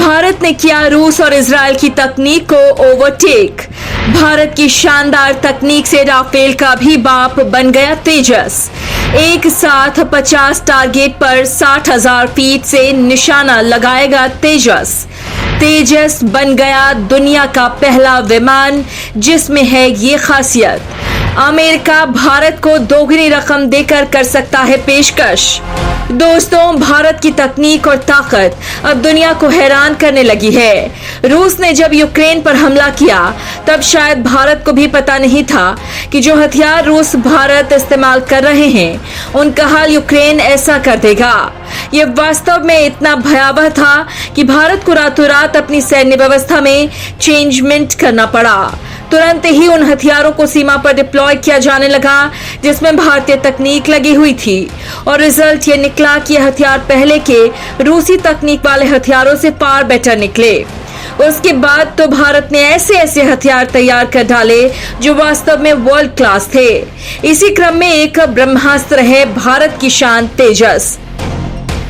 भारत ने किया रूस और इजराइल की तकनीक को ओवरटेक। भारत की शानदार तकनीक से राफेल का भी बाप बन गया तेजस। एक साथ 50 टारगेट पर 60,000 फीट से निशाना लगाएगा तेजस। तेजस बन गया दुनिया का पहला विमान जिसमें है ये खासियत, अमेरिका भारत को दोगुनी रकम देकर कर सकता है पेशकश। दोस्तों, भारत की तकनीक और ताकत अब दुनिया को हैरान करने लगी है। रूस ने जब यूक्रेन पर हमला किया तब शायद भारत को भी पता नहीं था कि जो हथियार रूस भारत इस्तेमाल कर रहे हैं उनका हाल यूक्रेन ऐसा कर देगा। ये वास्तव में इतना भयावह था कि भारत को रातों रात अपनी सैन्य व्यवस्था में चेंजमेंट करना पड़ा। तुरंत ही उन हथियारों को सीमा पर डिप्लॉय किया जाने लगा जिसमें भारतीय तकनीक लगी हुई थी और रिजल्ट ये निकला कि हथियार पहले के रूसी तकनीक वाले हथियारों से फार बेटर निकले। उसके बाद तो भारत ने ऐसे ऐसे हथियार तैयार कर डाले जो वास्तव में वर्ल्ड क्लास थे। इसी क्रम में एक ब्रह्मास्त्र है भारत की शान तेजस।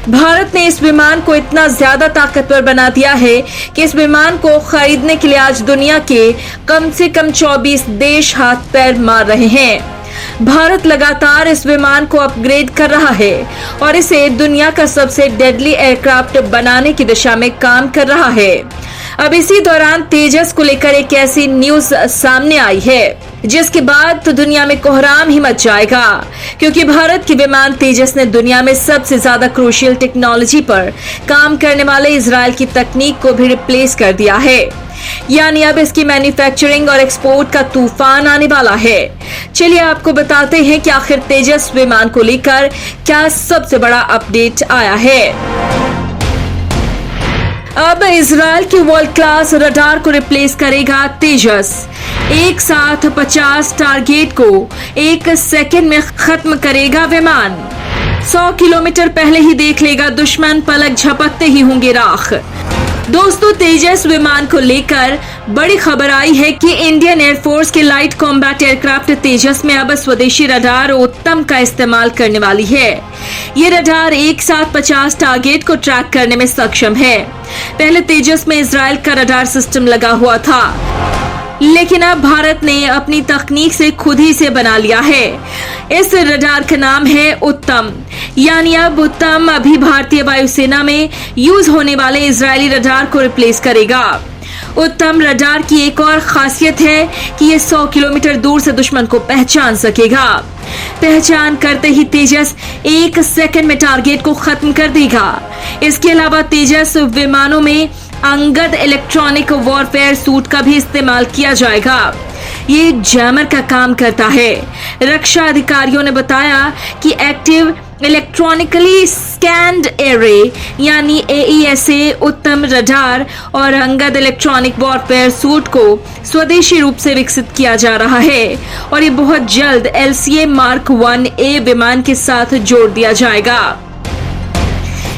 भारत ने इस विमान को इतना ज्यादा ताकतवर बना दिया है कि इस विमान को खरीदने के लिए आज दुनिया के कम से कम 24 देश हाथ पैर मार रहे हैं। भारत लगातार इस विमान को अपग्रेड कर रहा है और इसे दुनिया का सबसे डेडली एयरक्राफ्ट बनाने की दिशा में काम कर रहा है। अब इसी दौरान तेजस को लेकर एक ऐसी न्यूज सामने आई है जिसके बाद तो दुनिया में कोहराम ही मच जाएगा, क्योंकि भारत के विमान तेजस ने दुनिया में सबसे ज्यादा क्रूशियल टेक्नोलॉजी पर काम करने वाले इजराइल की तकनीक को भी रिप्लेस कर दिया है। यानी अब इसकी मैन्युफैक्चरिंग और एक्सपोर्ट का तूफान आने वाला है। चलिए आपको बताते हैं कि आखिर तेजस विमान को लेकर क्या सबसे बड़ा अपडेट आया है। अब इजराइल की वर्ल्ड क्लास रडार को रिप्लेस करेगा तेजस। एक साथ 50 टारगेट को एक सेकंड में खत्म करेगा विमान। 100 किलोमीटर पहले ही देख लेगा दुश्मन, पलक झपकते ही होंगे राख। दोस्तों, तेजस विमान को लेकर बड़ी खबर आई है कि इंडियन एयरफोर्स के लाइट कॉम्बैट एयरक्राफ्ट तेजस में अब स्वदेशी रडार उत्तम का इस्तेमाल करने वाली है। ये रडार एक साथ 50 टारगेट को ट्रैक करने में सक्षम है। पहले तेजस में इजराइल का रडार सिस्टम लगा हुआ था, लेकिन अब भारत ने अपनी तकनीक से खुद ही से बना लिया है। इस रडार का नाम है उत्तम। यानी अब उत्तम अभी भारतीय वायुसेना में यूज होने वाले इजरायली रडार को रिप्लेस करेगा। उत्तम रडार की एक और खासियत है कि ये 100 किलोमीटर दूर से दुश्मन को पहचान सकेगा। पहचान करते ही तेजस एक सेकंड में टारगेट को खत्म कर देगा। इसके अलावा तेजस विमानों में अंगद इलेक्ट्रॉनिक वॉरफेयर सूट का भी इस्तेमाल किया जाएगा। ये जैमर का काम करता है। रक्षा अधिकारियों ने बताया कि एक्टिव इलेक्ट्रॉनिकली स्कैन्ड एरे यानी AESA उत्तम रडार और अंगद इलेक्ट्रॉनिक वॉरफेयर सूट को स्वदेशी रूप से विकसित किया जा रहा है और ये बहुत जल्द LCA Mark 1A विमान के साथ जोड़ दिया जाएगा।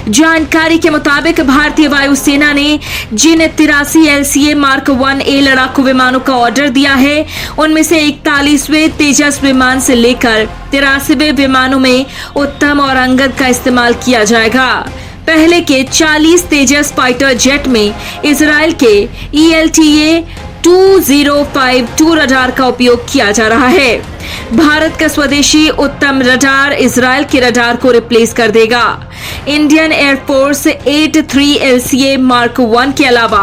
जानकारी के मुताबिक भारतीय वायुसेना ने जिन 83 LCA Mark 1A लड़ाकू विमानों का ऑर्डर दिया है उनमें से 41वें तेजस विमान से लेकर 83वें विमानों में उत्तम और अंगद का इस्तेमाल किया जाएगा। पहले के 40 तेजस फाइटर जेट में इजराइल के ELTA 2052 रडार का उपयोग किया जा रहा है। भारत का स्वदेशी उत्तम रडार इजराइल के रडार को रिप्लेस कर देगा। इंडियन एयरफोर्स 83 LCA Mark 1 के अलावा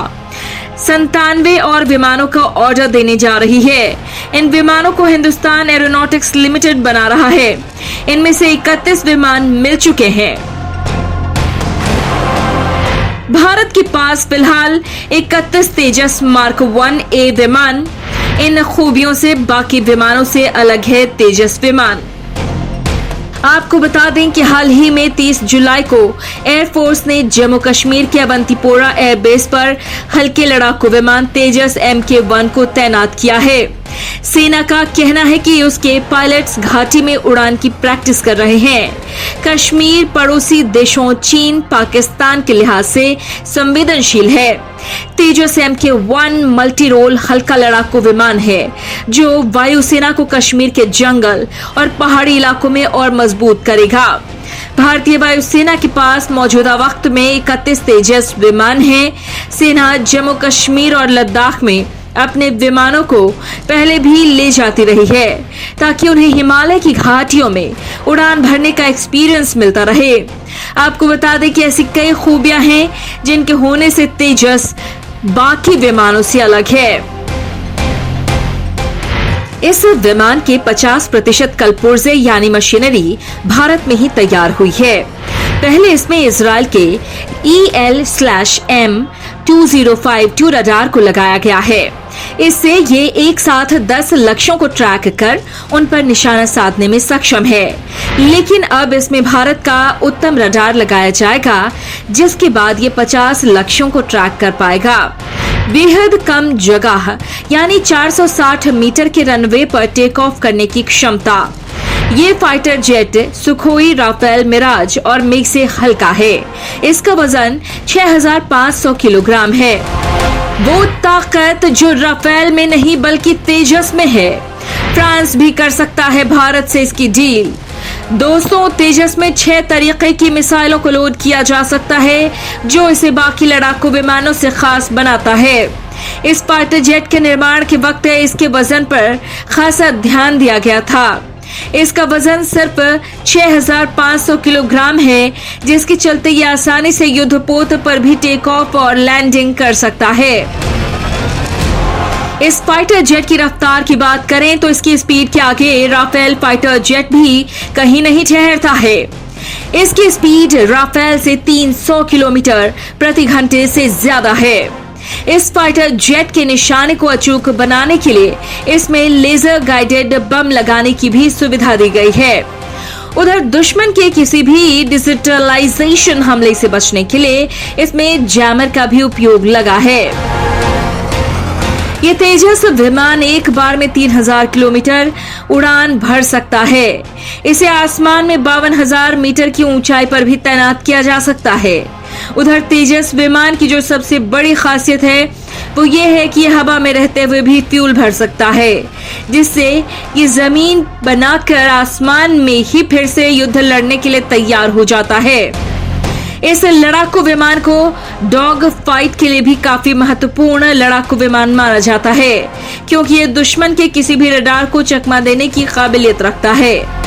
97 और विमानों का ऑर्डर देने जा रही है। इन विमानों को हिंदुस्तान एरोनॉटिक्स लिमिटेड बना रहा है। इनमें से 31 विमान मिल चुके हैं। भारत के पास फिलहाल 31 तेजस Mark 1A विमान। इन खूबियों से बाकी विमानों से अलग है तेजस विमान। आपको बता दें कि हाल ही में 30 जुलाई को एयरफोर्स ने जम्मू कश्मीर के अवंतीपोरा एयरबेस पर हल्के लड़ाकू विमान तेजस MK1 को तैनात किया है। सेना का कहना है कि उसके पायलट्स घाटी में उड़ान की प्रैक्टिस कर रहे हैं। कश्मीर पड़ोसी देशों चीन, पाकिस्तान के लिहाज से संवेदनशील है। तेजस MK1 मल्टी रोल हल्का लड़ाकू विमान है जो वायुसेना को कश्मीर के जंगल और पहाड़ी इलाकों में और मजबूत करेगा। भारतीय वायुसेना के पास मौजूदा वक्त में 31 तेजस विमान हैं। सेना जम्मू कश्मीर और लद्दाख में अपने विमानों को पहले भी ले जाती रही है ताकि उन्हें हिमालय की घाटियों में उड़ान भरने का एक्सपीरियंस मिलता रहे। आपको बता दें कि ऐसी कई खूबियां हैं जिनके होने से तेजस बाकी विमानों से अलग है। इस विमान के 50% कलपुर्जे यानी मशीनरी भारत में ही तैयार हुई है। पहले इसमें इजरायल के EL/M2052 रडार को लगाया गया है। इससे ये एक साथ 10 लक्ष्यों को ट्रैक कर उन पर निशाना साधने में सक्षम है। लेकिन अब इसमें भारत का उत्तम रडार लगाया जाएगा, जिसके बाद ये 50 लक्ष्यों को ट्रैक कर पाएगा। बेहद कम जगह यानी 460 मीटर के रनवे पर टेक ऑफ करने की क्षमता। ये fighter jet Sukhoi, Rafale, Mirage और मिग से हल्का है। इसका वजन 6500 किलोग्राम है। वो ताकत जो राफेल में नहीं बल्कि तेजस में है। फ्रांस भी कर सकता है भारत से इसकी डील। दोस्तों, तेजस में 6 तरीके की मिसाइलों को लोड किया जा सकता है, जो इसे बाकी लड़ाकू विमानों से खास बनाता है। इस फाइटर जेट के निर्माण के वक्त इसके वजन पर खासा ध्यान दिया गया था। इसका वजन सिर्फ 6500 किलोग्राम है, जिसके चलते ये आसानी से युद्धपोत पर भी टेक ऑफ और लैंडिंग कर सकता है। इस फाइटर जेट की रफ्तार की बात करें तो इसकी स्पीड के आगे राफेल फाइटर जेट भी कहीं नहीं ठहरता है। इसकी स्पीड राफेल से 300 किलोमीटर प्रति घंटे से ज्यादा है। इस फाइटर जेट के निशाने को अचूक बनाने के लिए इसमें लेजर गाइडेड बम लगाने की भी सुविधा दी गई है। उधर दुश्मन के किसी भी डिजिटलाइजेशन हमले से बचने के लिए इसमें जैमर का भी उपयोग लगा है। ये तेजस विमान एक बार में 3000 किलोमीटर उड़ान भर सकता है। इसे आसमान में 52,000 मीटर की ऊंचाई पर भी तैनात किया जा सकता है। उधर तेजस विमान की जो सबसे बड़ी खासियत है वो ये है कि ये हवा में रहते हुए भी फ्यूल भर सकता है, जिससे ये जमीन बनाकर आसमान में ही फिर से युद्ध लड़ने के लिए तैयार हो जाता है। इस लड़ाकू विमान को डॉग फाइट के लिए भी काफी महत्वपूर्ण लड़ाकू विमान माना जाता है, क्योंकि ये दुश्मन के किसी भी रडार को चकमा देने की काबिलियत रखता है।